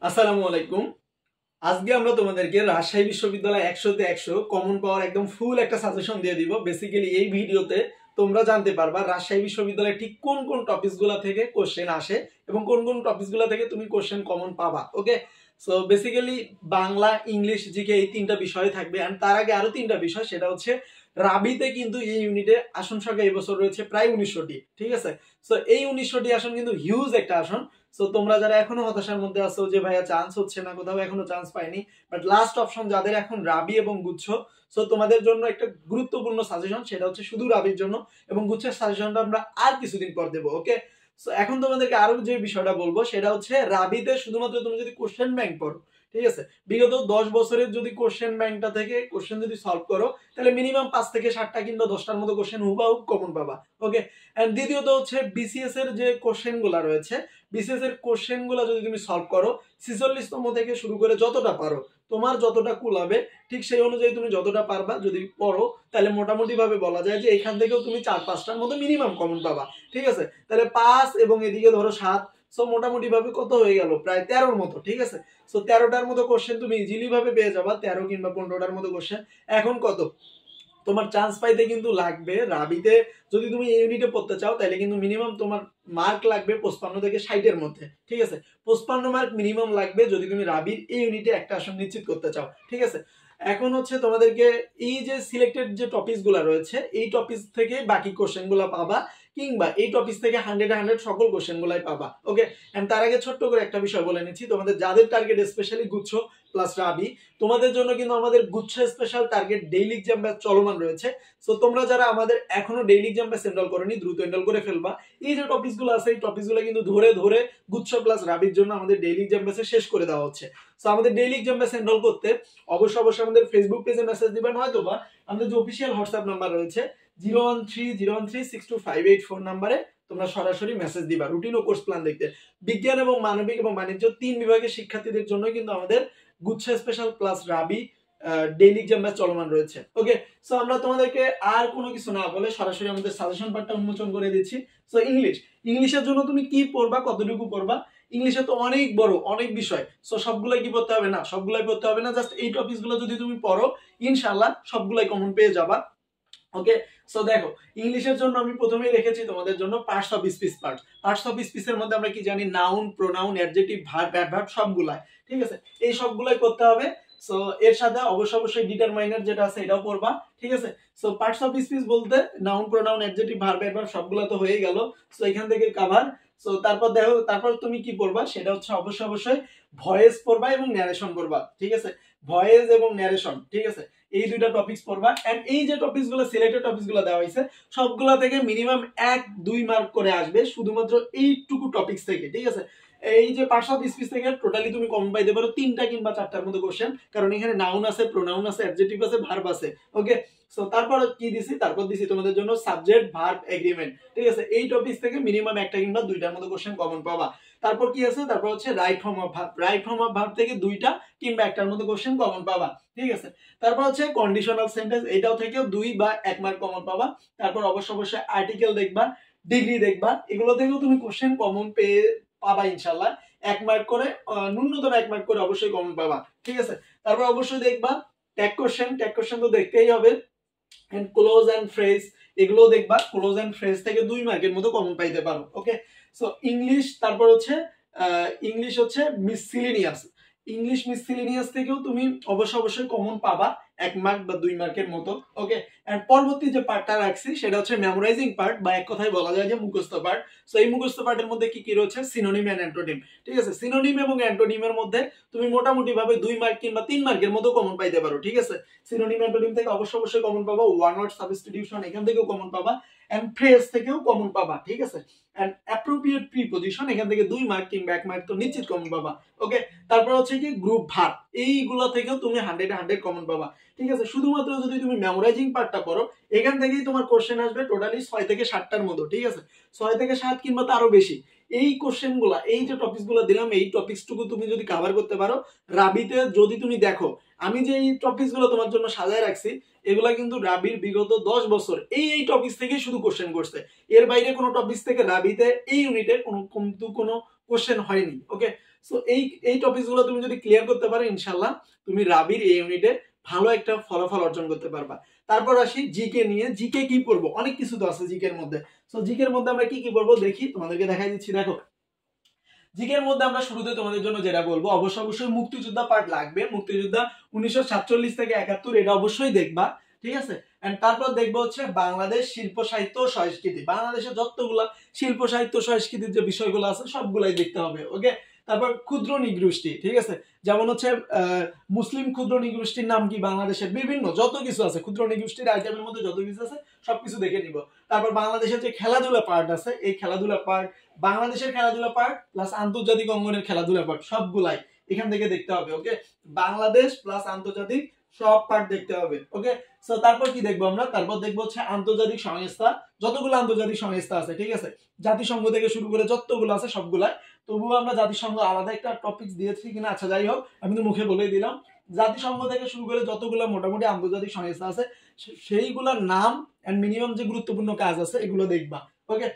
আসসালামু আলাইকুম। আজকে আমরা তোমাদেরকে রাজশাহী বিশ্ববিদ্যালয় 100-তে 100 কমন পাওয়ার একদম ফুল একটা সাজেশন দিয়ে দিব। বেসিক্যালি এই ভিডিওতে তোমরা জানতে পারবা রাজশাহী বিশ্ববিদ্যালয়ে ঠিক কোন কোন টপিকসগুলো থেকে কোশ্চেন আসে এবং কোন কোন টপিকসগুলো থেকে তুমি কোশ্চেন কমন পাবা। Okay, so basically Bangla, English, GK এই তিনটা বিষয় থাকবে। এন্ড তার আগে আরো তিনটা বিষয়, সেটা হচ্ছে রাবিতে কিন্তু এই ইউনিটে আসন সংখ্যা এই বছর রয়েছে প্রায় 1900টি। ঠিক আছে, সো এই 1900টি আসন কিন্তু হিউজ একটা আসন। সো তোমরা যারা এখনো হতাশার মধ্যে আছো যে ভাইয়া চান্স হচ্ছে না, কোথাও এখনো চান্স পাইনি, বাট লাস্ট অপশন যাদের এখন রাবি এবং গুচ্ছ, সো তোমাদের জন্য একটা গুরুত্বপূর্ণ সাজেশন, সেটা হচ্ছে শুধু রাবির জন্য, এবং গুচ্ছের সাজেশনটা আমরা আর কিছুদিন পর দেবো। ওকে, সো এখন তোমাদেরকে আরো যে বিষয়টা বলবো সেটা হচ্ছে রাবিতে শুধুমাত্র তুমি যদি কোশ্চেন ব্যাংক পড়ো, ঠিক আছে, বিগত 10 বছরের যদি কোশ্চেন ব্যাংকটা থেকে কোশ্চেন যদি সলভ করো, তাহলে মিনিমাম 5 থেকে 7টা কিংবা 10টার মতো কোশ্চেন হুবাহুব কমন পাবা। ওকে, এন্ড দ্বিতীয়ত হচ্ছে বিসিএস এর যে কোশ্চেন গুলা রয়েছে, বিসিএস এর কোশ্চেন গুলা যদি তুমি সলভ করো 46তম থেকে শুরু করে যতটা পারো, তোমার যতটা কুলাবে ঠিক সেই অনুযায়ী তুমি যতটা পারবা যদি পড়ো, তাহলে মোটামুটি ভাবে বলা যায় যে এখান থেকেও তুমি 4-5টার মতো মিনিমাম কমন পাবা। ঠিক আছে, তাহলে 5 এবং এদিকে ধরো 7, সো মোটামুটি ভাবে কত হয়ে গেল, প্রায় 13র মতো। ঠিক আছে, সো 13টার মতো কোশ্চেন তুমি ইজিলি ভাবে পেয়ে যাবা, 13 কিংবা 15টার মতো কোশ্চেন। এখন কত তোমার চান্স পাইতে কিন্তু লাগবে রাবিতে, যদি তুমি এই ইউনিটে পড়তে চাও তাহলে কিন্তু মিনিমাম তোমার মার্ক লাগবে 55 থেকে 60-এর মধ্যে। ঠিক আছে, 55 মার্ক মিনিমাম লাগবে যদি তুমি রাবির এই ইউনিটে একটা আসন নিশ্চিত করতে চাও। ঠিক আছে, এখন হচ্ছে তোমাদেরকে এই যে সিলেক্টেড যে টপিকস গুলা রয়েছে, এই টপিক থেকে বাকি কোশ্চেন গুলা পাবা, কিংবা এই টপিক থেকে 100-100 সকল কোশ্চেন গুলাই পাবা। ওকে, এন্ড তার আগে ছোট্ট করে একটা বিষয় বলে নিচ্ছি, তোমাদের যাদের টার্গেট স্পেশালি গুচ্ছ প্লাস রাবি, তোমাদের জন্য কিন্তু আমাদের গুচ্ছ special target daily exam batch চলমান রয়েছে। সো তোমরা যারা আমাদের এখনো ডেইলি এক্সাম ব্যাচ এনরোল করোনি, দ্রুত এনরোল করে ফেলবা। এই যে টপিকসগুলো আছে, এই টপিকসগুলো কিন্তু ধরে ধরে গুচ্ছ প্লাস রাবির জন্য আমাদের ডেইলি এক্সাম ব্যাচে শেষ করে দেওয়া হচ্ছে। সো আমাদের ডেইলি এক্সাম ব্যাচ এনরোল করতে অবশ্যই আমাদের ফেসবুক পেজে মেসেজ দিবেন, হয়তো বা আমাদের যে অফিসিয়াল হোয়াটসঅ্যাপ নাম্বার রয়েছে 01301362584 নাম্বারে তোমরা সরাসরি মেসেজ দিবা রুটিন ও কোর্স প্ল্যান দেখতে। বিজ্ঞান এবং মানবিক এবং বাণিজ্য 3 বিভাগের শিক্ষার্থীদের জন্য কিন্তু আমাদের গুচ্ছ স্পেশাল প্লাস রাবি ডেইলি এক্সাম ব্যাচ চলমান রয়েছে। ওকে, সো আমরা তোমাদেরকে আর কোনো কিছু না বলে সরাসরি আমাদের সাজেশন পার্টটা উন্মোচন করে দিচ্ছি। সো ইংলিশের জন্য তুমি কি পড়বা, কতটুকু পড়বা? ইংলিশে তো অনেক বড় অনেক বিষয়, সো সবগুলাই কি পড়তে হবে না? সবগুলাই পড়তে হবে না, জাস্ট এই টপিকসগুলো যদি তুমি পড়ো ইনশাআল্লাহ সবগুলাই কমন পেয়ে যাবা। ওকে, সো দেখো, ইংলিশের জন্য আমি প্রথমেই রেখেছি তোমাদের জন্য parts of speech. Parts of স্পিচের মধ্যে আমরা কি জানি? Noun, pronoun, adjective, verb, adverb সবগুলাই। ঠিক আছে, এই সবগুলাই করতে হবে। সো এর সাথে অবশ্যই ডিটারমাইনার যেটা আছে এটাও পড়বা। ঠিক আছে, সো পার্টস অফ স্পিচ বলতে noun, pronoun, adjective, verb, adverb সবগুলো তো হয়ে গেল। সো এখান থেকে কভার। সো তারপর দেখো, তারপর তুমি কি পড়বা সেটা হচ্ছে অবশ্যই ভয়েস পড়বা এবং ন্যারেশন পড়বা। ঠিক আছে, ভয়েস এবং ন্যারেশন, ঠিক আছে, এই দুইটা টপিকস পড়বা। এন্ড এই যে টপিকস গুলো, সিলেক্টেড টপিকস গুলো দেওয়া হয়েছে, সবগুলা থেকে মিনিমাম 1-2 মার্ক করে আসবে শুধুমাত্র এইটুকু টপিকস থেকে। ঠিক আছে, এই যে পার্টস অফ স্পিচ থেকে টোটালি তুমি কমন পাইতে পারো 3টা কিংবা 4টার মতো কোশ্চেন, কারণ এখানে নাউন আছে, প্রোনাউন আছে, অ্যাডজেক্টিভ আছে, ভার্ব আছে। ওকে, সো তারপর কি দিছি? তারপর দিছি তোমাদের জন্য সাবজেক্ট, ভার্ব, এগ্রিমেন্ট। ঠিক আছে, এই টপিকস থেকে মিনিমাম একটা কিংবা 2টার মতো কোশ্চেন কমন পাবা। তারপর কি আছে? তারপর হচ্ছে right form of verb. Right form of verb থেকে 2টা কিংবা 1টার মতো কোশ্চেন কমন পাবা। ঠিক আছে, তারপর হচ্ছে কন্ডিশনাল সেন্টেন্স, এটাও থেকেও 2 বা 1 মার্ক কমন পাবা। তারপর অবশ্যই আর্টিকেল দেখবা, ডিগ্রি দেখবা, এগুলো থেকেও তুমি কোশ্চেন কমন পেয়ে পাবা ইনশাআল্লাহ। 1 মার্ক করে, ন্যূনতম 1 মার্ক করে অবশ্যই কমন পাবা। ঠিক আছে, তারপর অবশ্যই দেখবা ট্যাগ কোশ্চেন। ট্যাগ কোশ্চেন তো দেখতেই হবে। এন্ড ক্লোজ এন্ড ফ্রেজ, এগুলো দেখবা। ক্লোজ এন্ড ফ্রেজ থেকে 2 মার্কের মতো কমন পাইতে পারো। ওকে, সো ইংলিশ, তারপর হচ্ছে ইংলিশ হচ্ছে মিসসেলেনিয়াস। ইংলিশ মিসসেলেনিয়াস থেকেও তুমি অবশ্যই কমন পাবা 1 মার্ক বা 2 মার্কের মতো। ওকে, এন্ড পরবর্তী যে পার্টটা রাখছি সেটা হচ্ছে মেমোরাইজিং পার্ট, বা এক কথায় বলা যায় যে মুখস্থ পার্ট। সো এই মুখস্থ পার্টের মধ্যে কি কি রয়েছে? Synonym and antonym. ঠিক আছে, সিনোনিম এবং অ্যান্টোনিমের মধ্যে তুমি মোটামুটি ভাবে 2 মার্ক কিংবা 3 মার্কের মতো কমন পাইতে পারো। ঠিক আছে, সিনোনিম অ্যান্টোনিম থেকে অবশ্যই কমন পাবা। ওয়ান ওয়ার্ড সাবস্টিটিউশন এখান থেকেও কমন পাবা, এন্ড ফ্রেজ থেকেও কমন পাবা। ঠিক আছে, এন্ড অ্যাপ্রোপ্রিয়েট প্রিপজিশন এখান থেকে 2 মার্ক কিংবা 1 মার্ক তো নিশ্চিত কমন পাবা। ওকে, তারপর হচ্ছে কি গ্রুপ ভার্ব, এইগুলো থেকেও তুমি 100-100 কমন পাবা। ঠিক আছে, শুধুমাত্র যদি তুমি মেমোরাইজিং পার্টটা করো, এখান থেকেই তোমার কোশ্চেন আসবে টোটালি 6 থেকে 7টার মতো। ঠিক আছে, 6 থেকে 7 কিংবা তারও বেশি। এই কোশ্চেন গুলা, এই যে টপিকস গুলা দিলাম, এই টপিকসটুকু তুমি যদি কভার করতে পারো রাবিতে, যদি তুমি দেখো আমি যে এই টপিকস গুলো তোমার জন্য সাজায় রাখছি, এগুলা কিন্তু রাবির বিগত 10 বছর এই টপিকস থেকে শুধু কোশ্চেন করছে। এর বাইরে কোনো টপিকস থেকে রাবিতে এই ইউনিটে কোনো কোশ্চেন হয়নি। ওকে, সো এই টপিকসগুলো তুমি যদি ক্লিয়ার করতে পারো ইনশাল্লাহ তুমি রাবির এই ইউনিটে ভালো একটা ফলাফল অর্জন করতে পারবা। তারপর আসি জিকে নিয়ে। জিকে কি পড়বো, অনেক কিছু তো আছে জিকের মধ্যে। সো জিকের মধ্যে আমরা কি কি পড়বো দেখি, তোমাদেরকে দেখাই দিচ্ছি। দেখো জিকের মধ্যে আমরা শুরুতে তোমাদের জন্য যেটা বলবো, অবশ্যই মুক্তিযোদ্ধা পার্ট লাগবে। মুক্তিযোদ্ধা 1947 থেকে 71 এটা অবশ্যই দেখবা, ঠিক আছে। এন্ড তারপর দেখবো হচ্ছে বাংলাদেশ শিল্প সাহিত্য সংস্কৃতি। বাংলাদেশের যতগুলা শিল্প সাহিত্য সংস্কৃতির যে বিষয়গুলো আছে সবগুলাই দেখতে হবে, ওকে। তারপর ক্ষুদ্র নৃগোষ্ঠী, ঠিক আছে, যেমন হচ্ছে মুসলিম ক্ষুদ্র নৃগোষ্ঠীর নাম কি, বাংলাদেশের বিভিন্ন যত কিছু আছে ক্ষুদ্র নৃগোষ্ঠীর আইটেমের মধ্যে যত কিছু আছে সবকিছু দেখে নিব। তারপর বাংলাদেশের যে খেলাধুলা পার্ট আছে, এই খেলাধুলা পার্ট, বাংলাদেশের খেলাধুলা পার্ট প্লাস আন্তর্জাতিক অঙ্গনের খেলাধুলা পার্ট সবগুলাই এখান থেকে দেখতে হবে, ওকে। বাংলাদেশ প্লাস আন্তর্জাতিক সব পার্ট দেখতে হবে, ওকে। সো তারপর কি দেখবো আমরা, তারপর দেখবো হচ্ছে আন্তর্জাতিক সংস্থা, যতগুলো আন্তর্জাতিক সংস্থা আছে, ঠিক আছে, জাতিসংঘ থেকে শুরু করে যতগুলো আছে সবগুলাই। তবুও আমরা জাতিসংঘ আলাদা একটা টপিক দিয়েছি কিনা, আচ্ছা যাই হোক, আমি তো মুখে বলেই দিলাম। জাতিসংঘ থেকে শুরু করে যতগুলো মোটামুটি আন্তর্জাতিক সংস্থা আছে সেইগুলোর নাম এন্ড মিনিমাম যে গুরুত্বপূর্ণ কাজ আছে এগুলো দেখবা, ওকে।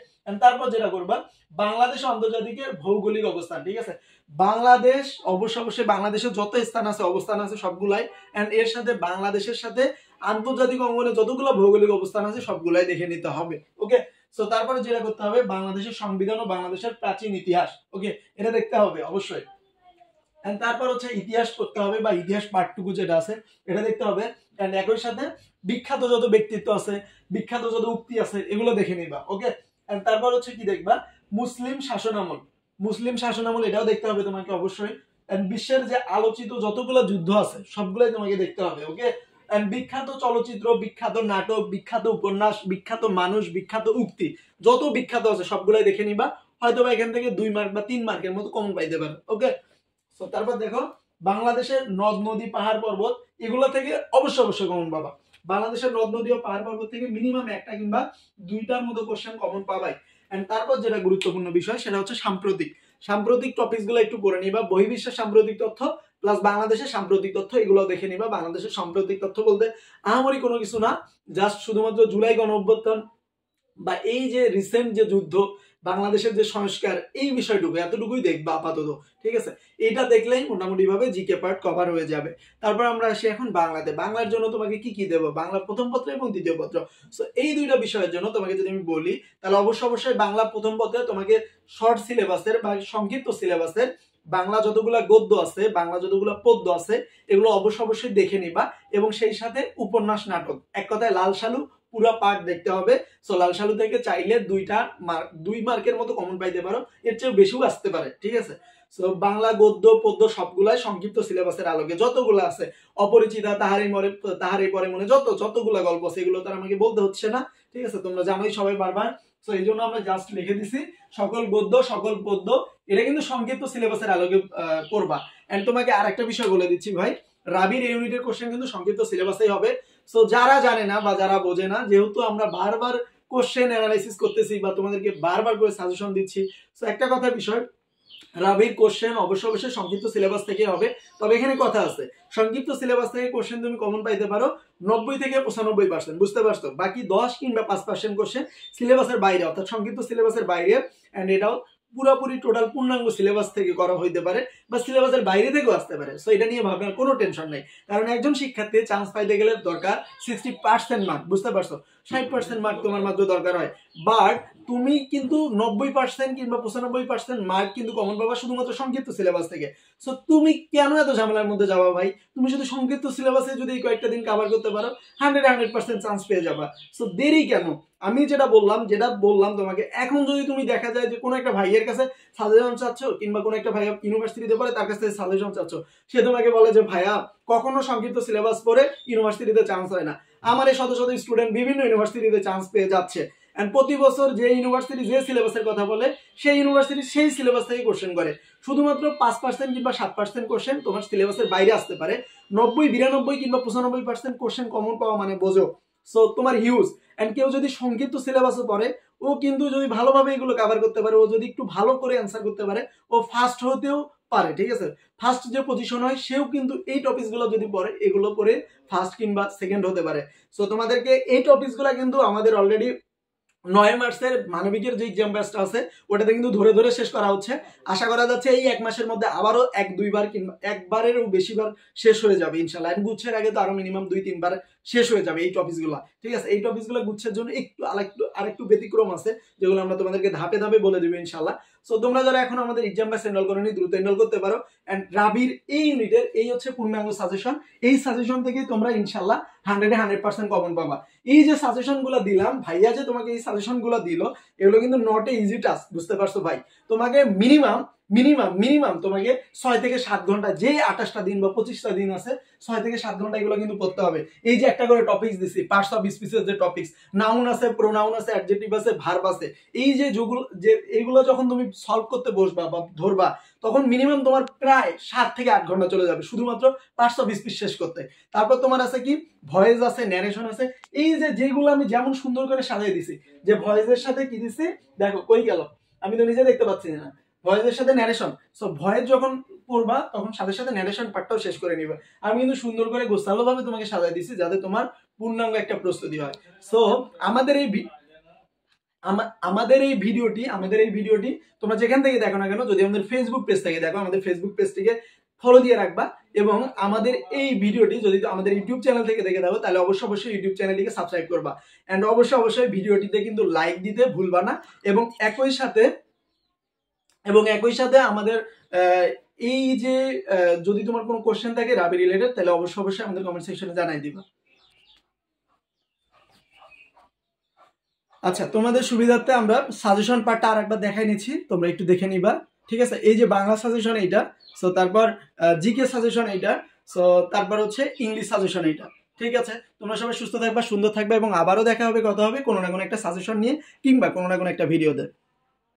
তারপর যেটা করবা, বাংলাদেশ আন্তর্জাতিকের ভৌগোলিক অবস্থান, ঠিক আছে। বাংলাদেশ অবশ্যই বাংলাদেশের যত স্থান আছে অবস্থান আছে সবগুলাই, এন্ড এর সাথে বাংলাদেশের সাথে আন্তর্জাতিক অঙ্গনে যতগুলো ভৌগোলিক অবস্থান আছে সবগুলাই দেখে নিতে হবে, ওকে। সো তারপরে যেটা করতে হবে, বাংলাদেশের সংবিধান ও বাংলাদেশের প্রাচীন ইতিহাস, ওকে, এটা দেখতে হবে অবশ্যই। এন্ড তারপর হচ্ছে ইতিহাস করতে হবে, বা ইতিহাস পার্টটুকু যেটা আছে এটা দেখতে হবে। এন্ড একই সাথে বিখ্যাত যত ব্যক্তিত্ব আছে, বিখ্যাত যত উক্তি আছে এগুলো দেখে নিবা, ওকে। এন্ড তারপর হচ্ছে কি দেখবা, মুসলিম শাসনামল। মুসলিম শাসনামল এটাও দেখতে হবে তোমাকে অবশ্যই। এন্ড বিশ্বের যে আলোচিত যতগুলো যুদ্ধ আছে সবগুলাই তোমাকে দেখতে হবে, ওকে। এন্ড বিখ্যাত চলচ্চিত্র, বিখ্যাত নাটক, বিখ্যাত উপন্যাস, বিখ্যাত মানুষ, বিখ্যাত উক্তি যত বিখ্যাত আছে সবগুলাই দেখে নিবা। হয়তো বা এখান থেকে 2 মার্ক বা 3 মার্কের মতো কমন পাইতে পারো, ওকে। সো তারপর দেখো, বাংলাদেশের নদ নদী পাহাড় পর্বত এগুলো থেকে অবশ্যই কমন পাবা। বাংলাদেশের নদ নদী ও পাহাড় পর্বত থেকে মিনিমাম একটা কিংবা দুইটার মতো কোশ্চেন কমন পাবাই। এন্ড তারপর যেটা গুরুত্বপূর্ণ বিষয় সেটা হচ্ছে সাম্প্রতিক টপিকস গুলো একটু পড়ে নিবা। বহির্বিশ্বের সাম্প্রতিক তথ্য প্লাস বাংলাদেশের সাম্প্রতিক তথ্য এগুলো দেখে নিবা। বাংলাদেশের সাম্প্রতিক তথ্য বলতে আহামরি কোনো কিছু না, জাস্ট শুধুমাত্র জুলাই গণঅভ্যুত্থান বা এই যে রিসেন্ট যে যুদ্ধ, বাংলাদেশের যে সংস্কার, এই বিষয়টুকু এতটুকুই দেখবা আপাতত, ঠিক আছে। এটা দেখলেই মোটামুটি ভাবে জিকে পার্ট কভার হয়ে যাবে। তারপর আমরা আসি এখন বাংলাতে। বাংলার জন্য তোমাকে কি কি দেবো, বাংলা প্রথম পত্র এবং দ্বিতীয় পত্র। সো এই দুইটা বিষয়ের জন্য তোমাকে যদি আমি বলি, তাহলে অবশ্যই বাংলা প্রথম পত্রে তোমাকে শর্ট সিলেবাসের বা সংক্ষিপ্ত সিলেবাসের বাংলা যতগুলা গদ্য আছে, বাংলা যতগুলা পদ্য আছে এগুলো অবশ্যই দেখে নিবা। এবং সেই সাথে উপন্যাস, নাটক, এক কথায় লাল সালু পুরো পার্ট দেখতে হবে। সো লাল সালু থেকে চাইলে 2 মার্কের মতো কমন পাইতে পারো, এর চেয়ে বেশিও আসতে পারে, ঠিক আছে। সো বাংলা গদ্য পদ্য সবগুলাই সংক্ষিপ্ত সিলেবাসের আলোকে যতগুলো আছে, অপরিচিতা, তাহারই পরে মনে যতগুলা গল্প আছে এগুলো তো আমাকে বলতে হচ্ছে না, ঠিক আছে, তোমরা জানোই সবাই বারবার। সো এই জন্য আমরা জাস্ট লিখে দিছি সকল গদ্য সকল পদ্য, এটা কিন্তু সংক্ষিপ্ত সিলেবাসের আলোকে পড়বা। এন্ড তোমাকে আরেকটা বিষয় বলে দিচ্ছি ভাই, রাবির ইউনিটের কোশ্চেন কিন্তু সংক্ষিপ্ত সিলেবাসেই হবে। সো যারা জানে না বা যারা বোঝে না, যেহেতু আমরা বারবার কোশ্চেন অ্যানালাইসিস করতেছি বা তোমাদেরকে বারবার করে সাজেশন দিচ্ছি, সো একটা কথা বিষয়, রাবির কোশ্চেন অবশ্যই সংক্ষিপ্ত সিলেবাস থেকে হবে। তবে এখানে কথা আছে, সংক্ষিপ্ত সিলেবাস থেকে কোশ্চেন তুমি কমন পাইতে পারো 90 থেকে 95%, বুঝতে পারছো। বাকি 10 কিংবা 5% কোশ্চেন সিলেবাসের বাইরে, অর্থাৎ সংক্ষিপ্ত সিলেবাসের বাইরে। এন্ড এটাও পুরোপুরি টোটাল পূর্ণাঙ্গ সিলেবাস থেকে করা হইতে পারে বা সিলেবাসের বাইরে থেকেও আসতে পারে। সো এটা নিয়ে ভাবনার কোনো টেনশন নেই, কারণ একজন শিক্ষার্থী চান্স পাইতে গেলে দরকার 60% মার্ক, বুঝতে পারছো। 60% মার্ক তোমার মাত্র দরকার হয়, বাট তুমি কিন্তু 90% কিংবা 95% মার্ক কিন্তু কমন পাবা শুধুমাত্র সংক্ষিপ্ত সিলেবাস থেকে। সো তুমি কেন এত ঝামেলার মধ্যে যাবা ভাই? তুমি শুধু সংক্ষিপ্ত সিলেবাসে যদি কয়েকটা দিন কভার করতে পারো 100% চান্স পেয়ে যাবা। সো দেরি কেন? আমি যেটা বললাম তোমাকে, এখন যদি তুমি দেখা যায় যে কোনো একটা ভাইয়ের কাছে সাজেশন চাচ্ছ কিংবা কোনো একটা ভাইয়া ইউনিভার্সিটিতে পড়ে তার কাছ থেকে সাজেশন চাচ্ছ, সে তোমাকে বলে যে ভাইয়া কখনো সংক্ষিপ্ত সিলেবাস পড়ে ইউনিভার্সিটিতে চান্স হয় না। আমার এই শত স্টুডেন্ট বিভিন্ন ইউনিভার্সিটিতে চান্স পেয়ে যাচ্ছে। এন্ড প্রতি বছর যে ইউনিভার্সিটি যে সিলেবাসের কথা বলে সেই ইউনিভার্সিটি সেই সিলেবাস থেকে কোশ্চেন করে। শুধুমাত্র 5% কিংবা 7% কোশ্চেন তোমার সিলেবাসের বাইরে আসতে পারে। 90, 92 কিংবা 95% কোশ্চেন কমন পাওয়া মানে বোঝো। সো তোমার হিউজ। এন্ড কেউ যদি সংক্ষিপ্ত সিলেবাসে পড়ে, ও কিন্তু যদি ভালোভাবে এগুলো কভার করতে পারে, ও যদি একটু ভালো করে অ্যান্সার করতে পারে, ও ফার্স্ট হতেও পারে, ঠিক আছে। ফার্স্ট যে পজিশন হয় সেও কিন্তু এই টপিকসগুলো যদি পড়ে, এগুলো পড়ে ফার্স্ট কিংবা সেকেন্ড হতে পারে। সো তোমাদেরকে এই টপিকসগুলো কিন্তু আমাদের অলরেডি 9 মার্চের মানবিকের যে এক্সাম ব্যাচটা আছে ওটাতে কিন্তু ধরে ধরে শেষ করা হচ্ছে। আশা করা যাচ্ছে এই 1 মাসের মধ্যে আবারও 1-2 বার কিংবা একবারেরও বেশিবার শেষ হয়ে যাবে ইনশাআল্লাহ। আর গুচ্ছের আগে তো আরো মিনিমাম 2-3 বার শেষ হয়ে যাবে এই টপিকসগুলো, ঠিক আছে। এই টপিকসগুলো গুচ্ছের জন্য একটু আরেকটু ব্যতিক্রম আছে, যেগুলো আমরা তোমাদেরকে ধাপে ধাপে বলে দেবো ইনশাআল্লাহ। সো তোমরা যারা এখন আমাদের এক্সাম ব্যাচ এনরোল করোনি দ্রুত এনরোল করতে পারো। এন্ড রাবির এই ইউনিটের এই হচ্ছে পূর্ণাঙ্গ সাজেশন, এই সাজেশন থেকে তোমরা ইনশাআল্লাহ 100% কমন পাবা। এই যে সাজেশন গুলো দিলাম, ভাইয়া যে তোমাকে এই সাজেশন গুলো দিল, এগুলো কিন্তু নট এ ইজি টাস্ক, বুঝতে পারছো ভাই। তোমাকে মিনিমাম তোমাকে 6 থেকে 7 ঘন্টা, যে 28টা দিন বা 25টা দিন আছে, 6 থেকে 7 ঘন্টা এগুলো কিন্তু পড়তে হবে। এই যে একটা করে টপিকস দিছি, পার্টস অফ স্পিচের যে টপিকস, নাউন আছে, প্রোনাউন আছে, অ্যাডজেক্টিভ আছে, ভার্ব আছে, এই যে এইগুলো যখন তুমি সলভ করতে বসবা বা ধরবা, তখন মিনিমাম তোমার প্রায় 7 থেকে 8 ঘন্টা চলে যাবে শুধুমাত্র পার্টস অফ স্পিচ শেষ করতে। তারপর তোমার আছে কি ভয়েস আছে, ন্যারেশন আছে। এই যে যেগুলো আমি যেমন সুন্দর করে সাজিয়ে দিছি, যে ভয়েসের সাথে কি দিছি দেখো, কই গেল, আমি তো নিজে দেখতে পাচ্ছি না। ভয়েসের সাথে ন্যারেশন, সো ভয়েস যখন পড়বা তখন সাথে সাথে ন্যারেশন পার্টটাও শেষ করে নিবে। আমি কিন্তু সুন্দর করে গোছালো ভাবে তোমাকে সাজিয়ে দিছি যাতে তোমার পূর্ণাঙ্গ একটা প্রস্তুতি হয়। সো আমাদের এই ভিডিওটি তোমরা যেখান থেকে দেখো না কেন, যদি আমাদের ফেসবুক পেজ থেকে দেখো, আমাদের ফেসবুক পেজটিকে ফলো দিয়ে রাখবা। এবং আমাদের এই ভিডিওটি যদি আমাদের ইউটিউব চ্যানেল থেকে দেখে দাও, তাহলে অবশ্যই ইউটিউব চ্যানেলটিকে সাবস্ক্রাইব করবা। এন্ড অবশ্যই ভিডিওটিতে কিন্তু লাইক দিতে ভুলবা না। এবং একই সাথে আমাদের এই যে যদি তোমার কোনো কোশ্চেন থাকে রাবি রিলেটেড, তাহলে অবশ্যই আমাদের কমেন্ট সেকশনে জানাই দিবা। আচ্ছা, তোমাদের সুবিধার্থে আমরা সাজেশন পার্টটা আরেকবার দেখাই নিচ্ছি, তোমরা একটু দেখে নিবা, ঠিক আছে। এই যে বাংলা সাজেশন এইটা, সো তারপর জিকে সাজেশন এইটা, সো তারপর হচ্ছে ইংলিশ সাজেশন এইটা, ঠিক আছে। তোমরা সবাই সুস্থ থাকবা, সুন্দর থাকবা, এবং আবারও দেখা হবে, কথা হবে কোনো না কোনো একটা সাজেশন নিয়ে কিংবা কোনো না কোনো একটা ভিডিওতে।